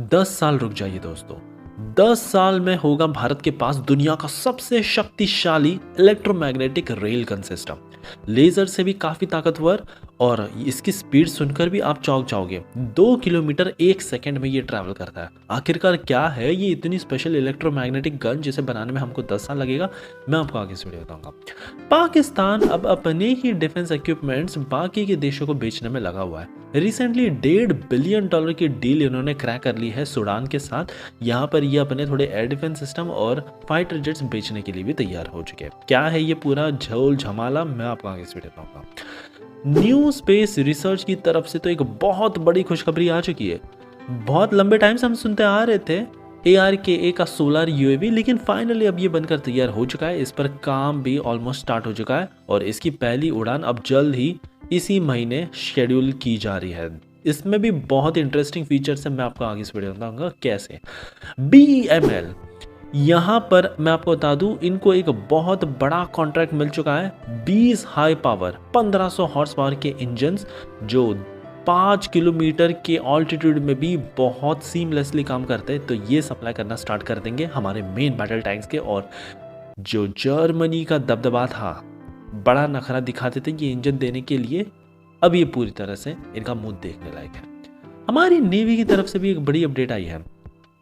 10 साल रुक जाइए दोस्तों। 10 साल में होगा भारत के पास दुनिया का सबसे शक्तिशाली electromagnetic rail gun system, laser से भी काफी ताकतवर। और इसकी स्पीड सुनकर भी आप चौंक जाओगे। 2 किलोमीटर 1 सेकंड में ये ट्रैवल करता है। आखिरकार क्या है ये इतनी स्पेशल इलेक्ट्रोमैग्नेटिक गन जिसे बनाने में हमको 10 साल लगेगा, मैं आपको आगे इस वीडियो बताऊंगा। पाकिस्तान अब अपने ही डिफेंस इक्विपमेंट्स बाकी के देशों को बेचने में लगा हुआ है। रिसेंटली $1.5 बिलियन की डील इन्होंने क्रैक कर ली है सूडान के साथ। यहाँ पर ये अपने थोड़े एयर डिफेंस सिस्टम और फाइटर जेट्स बेचने के लिए भी तैयार हो चुके हैं। क्या है ये पूरा झोल झमाला, मैं आपको आगे इस वीडियो बताऊंगा। न्यू स्पेस रिसर्च की तरफ से तो एक बहुत बड़ी खुशखबरी आ चुकी है। बहुत लंबे टाइम से हम सुनते आ रहे थे ARKA का सोलर UAV, लेकिन फाइनली अब ये बनकर तैयार हो चुका है। इस पर काम भी ऑलमोस्ट स्टार्ट हो चुका है और इसकी पहली उड़ान अब जल्द ही इसी महीने शेड्यूल की जा रही है। इसमें भी बहुत इंटरेस्टिंग फीचर्स है, मैं आपको आगे इस वीडियो में बताऊंगा कैसे। BEML, यहाँ पर मैं आपको बता दूं, इनको एक बहुत बड़ा कॉन्ट्रैक्ट मिल चुका है। 20 हाई पावर 1500 हॉर्स पावर के इंजन्स जो 5 किलोमीटर के ऑल्टीट्यूड में भी बहुत सीमलेसली काम करते हैं, तो ये सप्लाई करना स्टार्ट कर देंगे हमारे मेन बैटल टैंक्स के। और जो जर्मनी का दबदबा था, बड़ा नखरा दिखाते थे ये इंजन देने के लिए, अब ये पूरी तरह से इनका मुंह देखने लायक है। हमारी नेवी की तरफ से भी एक बड़ी अपडेट आई है।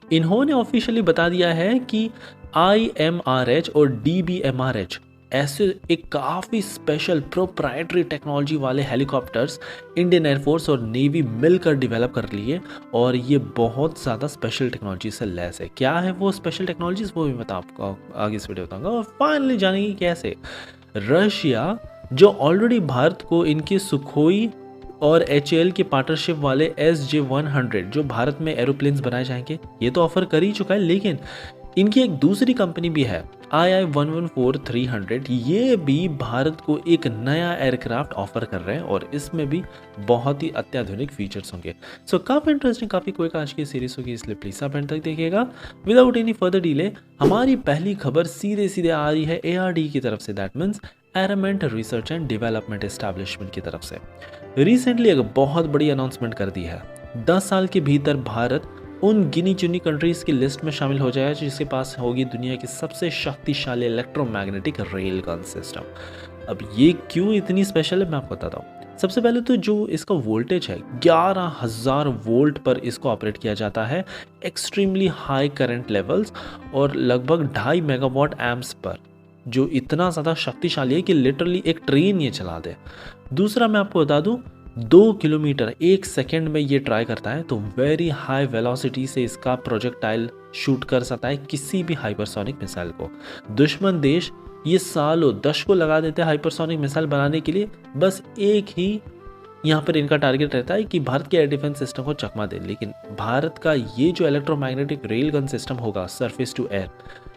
इन्होंने ऑफिशियली बता दिया है कि IMRH और DBMRH ऐसे एक काफ़ी स्पेशल प्रोप्राइटरी टेक्नोलॉजी वाले हेलीकॉप्टर्स इंडियन एयरफोर्स और नेवी मिलकर डेवलप कर लिए, और ये बहुत ज़्यादा स्पेशल टेक्नोलॉजी से लैस है। क्या है वो स्पेशल टेक्नोलॉजीज, वो भी मैं आपको आगे इस वीडियो बताऊंगा। और फाइनली जानेंगे कैसे रशिया, जो ऑलरेडी भारत को इनकी सुखोई और HAL की पार्टनरशिप वाले SJ-100 जो भारत में एरोप्लेन्स बनाए जाएंगे, ये तो ऑफर कर ही चुका है, लेकिन इनकी एक दूसरी कंपनी भी है II-114-300, ये भी भारत को एक नया एयरक्राफ्ट ऑफर कर रहे हैं और इसमें भी बहुत ही अत्याधुनिक फीचर्स होंगे। सो काफ़ी इंटरेस्टिंग, काफ़ी क्विक आज की सीरीज होगी, इसलिए प्लीज आप एंड तक देखिएगा। विदाउट एनी फर्दर डिले हमारी पहली खबर सीधे सीधे आ रही है ARD की तरफ से, that means armament research and development establishment की तरफ से। रिसेंटली एक बहुत बड़ी अनाउंसमेंट कर दी है। 10 साल के भीतर भारत उन गिनी चुनी कंट्रीज की लिस्ट में शामिल हो जाएगा जिसके पास होगी दुनिया की सबसे शक्तिशाली इलेक्ट्रोमैग्नेटिक रेल गन सिस्टम। अब ये क्यों इतनी स्पेशल है, मैं आपको बताता हूँ। सबसे पहले तो जो इसका वोल्टेज है, 11,000 वोल्ट पर इसको ऑपरेट किया जाता है, एक्सट्रीमली हाई करंट लेवल्स, और लगभग 2.5 मेगावाट एम्प्स पर, जो इतना ज़्यादा शक्तिशाली है कि लिटरली एक ट्रेन ये चला दे। दूसरा मैं आपको बता दूं, 2 किलोमीटर 1 सेकंड में ये ट्राई करता है, तो वेरी हाई वेलोसिटी से इसका प्रोजेक्टाइल शूट कर सकता है किसी भी हाइपरसोनिक मिसाइल को। दुश्मन देश ये सालों दशकों लगा देते हैं हाइपरसोनिक मिसाइल बनाने के लिए, बस एक ही यहाँ पर इनका टारगेट रहता है कि भारत के एयर डिफेंस सिस्टम को चकमा दे। लेकिन भारत का ये जो इलेक्ट्रोमैग्नेटिक रेल गन सिस्टम होगा सरफेस टू एयर,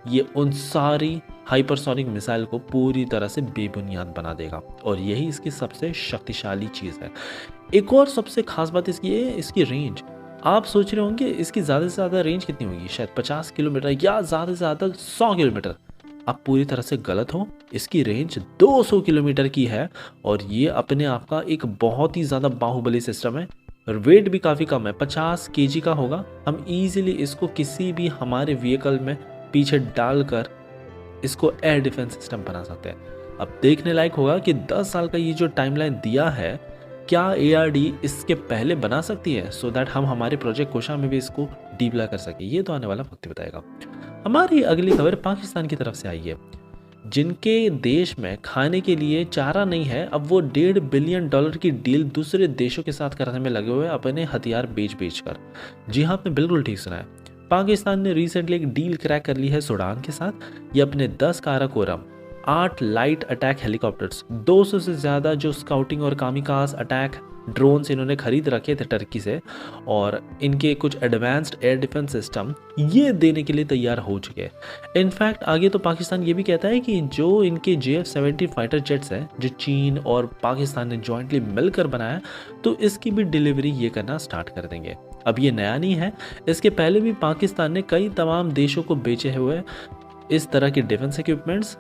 ये उन सारी हाइपरसोनिक मिसाइल को पूरी तरह से बेबुनियाद बना देगा, और यही इसकी सबसे शक्तिशाली चीज़ है। एक और सबसे खास बात इसकी है इसकी रेंज। आप सोच रहे होंगे इसकी ज़्यादा से ज़्यादा रेंज कितनी होगी, शायद 50 किलोमीटर या ज़्यादा से ज़्यादा 100 किलोमीटर। आप पूरी तरह से गलत हो, इसकी रेंज 200 किलोमीटर की है, और ये अपने आप का एक बहुत ही ज़्यादा बाहुबली सिस्टम है। और वेट भी काफ़ी कम है, 50 kg का होगा। हम इजीली इसको किसी भी हमारे व्हीकल में पीछे डालकर इसको एयर डिफेंस सिस्टम बना सकते हैं। अब देखने लायक होगा कि 10 साल का ये जो टाइमलाइन दिया है, क्या ARD इसके पहले बना सकती है, सो दैट हम हमारे प्रोजेक्ट कोशा में भी इसको डिप्लॉय कर सके। ये तो आने वाला वक्त ही बताएगा। हमारी अगली खबर पाकिस्तान की तरफ से आई है, जिनके देश में खाने के लिए चारा नहीं है। अब वो $1.5 बिलियन की डील दूसरे देशों के साथ करने में लगे हुए हैं, अपने हथियार बेच कर। जी हाँ, आपने बिल्कुल ठीक सुना है। पाकिस्तान ने रिसेंटली एक डील क्रैक कर ली है सूडान के साथ। ये अपने 10 काराकोरम, 8 लाइट अटैक हेलीकॉप्टर्स, 200 से ज़्यादा जो स्काउटिंग और कामिकाज अटैक ड्रोन्स इन्होंने खरीद रखे थे टर्की से, और इनके कुछ एडवांस्ड एयर डिफेंस सिस्टम ये देने के लिए तैयार हो चुके हैं। इनफैक्ट आगे तो पाकिस्तान ये भी कहता है कि जो इनके JF-17 फाइटर जेट्स हैं, जो चीन और पाकिस्तान ने जॉइंटली मिलकर बनाया, तो इसकी भी डिलीवरी ये करना स्टार्ट कर देंगे। अब ये नया नहीं है, इसके पहले भी पाकिस्तान ने कई तमाम देशों को बेचे हुए इस तरह के डिफेंस इक्विपमेंट्स,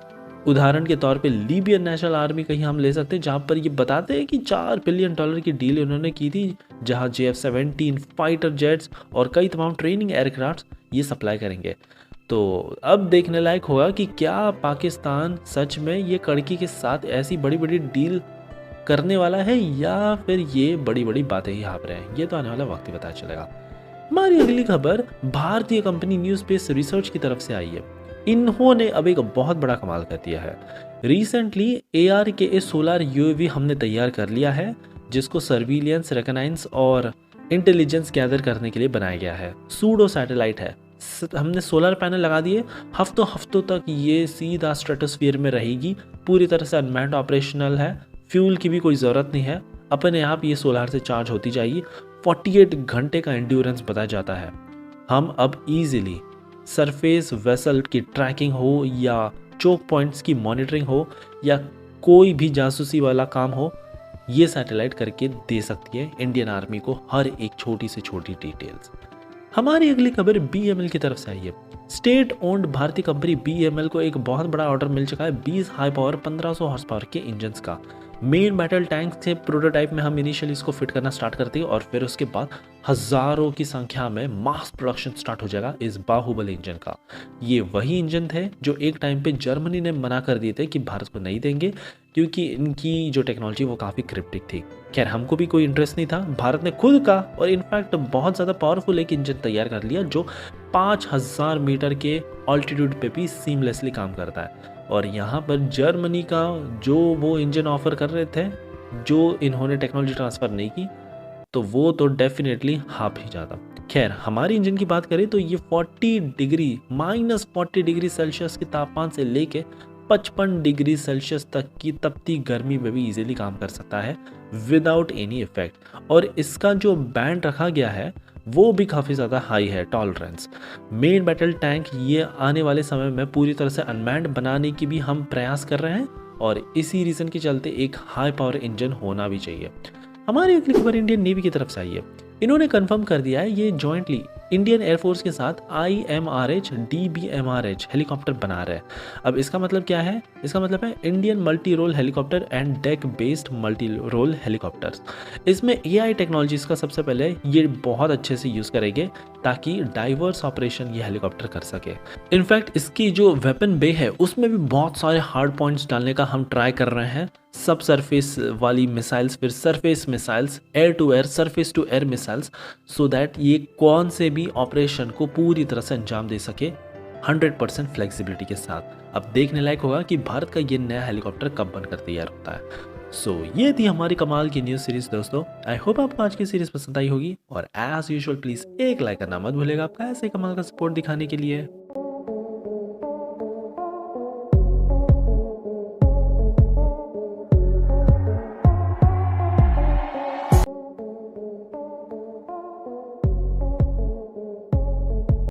उदाहरण के तौर पे लीबियन नेशनल आर्मी कहीं हम ले सकते हैं, जहाँ पर ये बताते हैं कि $4 बिलियन की डील उन्होंने की थी, जहाँ JF-17 फाइटर जेट्स और कई तमाम ट्रेनिंग एयरक्राफ्ट ये सप्लाई करेंगे। तो अब देखने लायक होगा कि क्या पाकिस्तान सच में ये कड़की के साथ ऐसी बड़ी बड़ी डील करने वाला है या फिर ये बड़ी बड़ी बातें ही हाँप रहे हैं। ये तो आने वाला वक्त ही पता चलेगा। हमारी अगली खबर भारतीय कंपनी न्यू स्पेस रिसर्च की तरफ से आई है। इन्होंने अब एक बहुत बड़ा कमाल कर दिया है। रिसेंटली ARKA सोलर UAV हमने तैयार कर लिया है, जिसको सर्विलियंस, रेकनाइंस और इंटेलिजेंस गैदर करने के लिए बनाया गया है। सूडो सैटेलाइट है। हमने सोलर पैनल लगा दिए, हफ्तों हफ्तों तक ये सीधा स्ट्रेटोस्फीयर में रहेगी, पूरी तरह से अनमैन्ड ऑपरेशनल है, फ्यूल की भी कोई ज़रूरत नहीं है, अपने आप ये सोलर से चार्ज होती जाएगी। 48 घंटे का एंड्योरेंस बताया जाता है। हम अब इजीली सरफेस वेसल की ट्रैकिंग हो या चोक पॉइंट्स की मॉनिटरिंग हो या कोई भी जासूसी वाला काम हो, ये सैटेलाइट करके दे सकती है इंडियन आर्मी को हर एक छोटी से छोटी डिटेल्स। हमारी अगली खबर BML की तरफ से आई है। स्टेट ओन्ड भारतीय कंपनी BML को एक बहुत बड़ा ऑर्डर मिल चुका है 20 हाई पावर 1500 हॉर्स पावर के इंजन्स का। मेन बैटल टैंक से प्रोटोटाइप में हम इनिशियली इसको फिट करना स्टार्ट करते हैं और फिर उसके बाद हजारों की संख्या में मास प्रोडक्शन स्टार्ट हो जाएगा इस बाहुबली इंजन का। ये वही इंजन थे जो एक टाइम पे जर्मनी ने मना कर दिए थे कि भारत को नहीं देंगे, क्योंकि इनकी जो टेक्नोलॉजी वो काफ़ी क्रिप्टिक थी। खैर, हमको भी कोई इंटरेस्ट नहीं था। भारत ने खुद का और इनफैक्ट बहुत ज़्यादा पावरफुल एक इंजन तैयार कर लिया जो 5000 मीटर के ऑल्टीट्यूड पे भी सीमलेसली काम करता है। और यहाँ पर जर्मनी का जो वो इंजन ऑफर कर रहे थे, जो इन्होंने टेक्नोलॉजी ट्रांसफ़र नहीं की, तो वो तो डेफिनेटली हाफ ही जाता। खैर, हमारी इंजन की बात करें तो ये -40 डिग्री सेल्सियस के तापमान से लेके 55 डिग्री सेल्सियस तक की तपती गर्मी में भी इजीली काम कर सकता है विदाउट एनी इफेक्ट। और इसका जो बैंड रखा गया है वो भी काफ़ी ज़्यादा हाई है, टॉलरेंस। मेन बैटल टैंक ये आने वाले समय में पूरी तरह से अनमैन्ड बनाने की भी हम प्रयास कर रहे हैं और इसी रीज़न के चलते एक हाई पावर इंजन होना भी चाहिए। हमारी अगली खबर इंडियन नेवी की तरफ से आई है। इन्होंने कंफर्म कर दिया है ये जॉइंटली इंडियन एयरफोर्स के साथ IMRH DBMRH हेलीकॉप्टर बना रहे हैं। अब इसका मतलब क्या है? इसका मतलब है Indian multi role helicopter and deck based multi role helicopters. इसमें AI टेक्नोलॉजीज का सबसे पहले ये बहुत अच्छे से यूज़ करेंगे ताकि डाइवर्स ऑपरेशन ये हेलीकॉप्टर कर सके। इनफैक्ट इसकी जो वेपन बे है उसमें भी बहुत सारे हार्ड पॉइंट्स डालने का हम ट्राई कर रहे हैं। सब सरफेस वाली मिसाइल्स, फिर surface missiles, air to air, surface to air missiles, so that ये कौन से भी ऑपरेशन को पूरी तरह से अंजाम दे सके 100% फ्लेक्सिबिलिटी के साथ। अब देखने लायक होगा कि भारत का ये नया हेलीकॉप्टर कब बनकर तैयार होता है। सो ये थी हमारी कमाल की न्यूज़ सीरीज दोस्तों। आई होप आपको आज की सीरीज पसंद आई होगी और एज यूजुअल प्लीज़ एक लाइक करना मत भूलेगा आपका ऐसे कमाल का सपोर्ट दिखाने के लिए।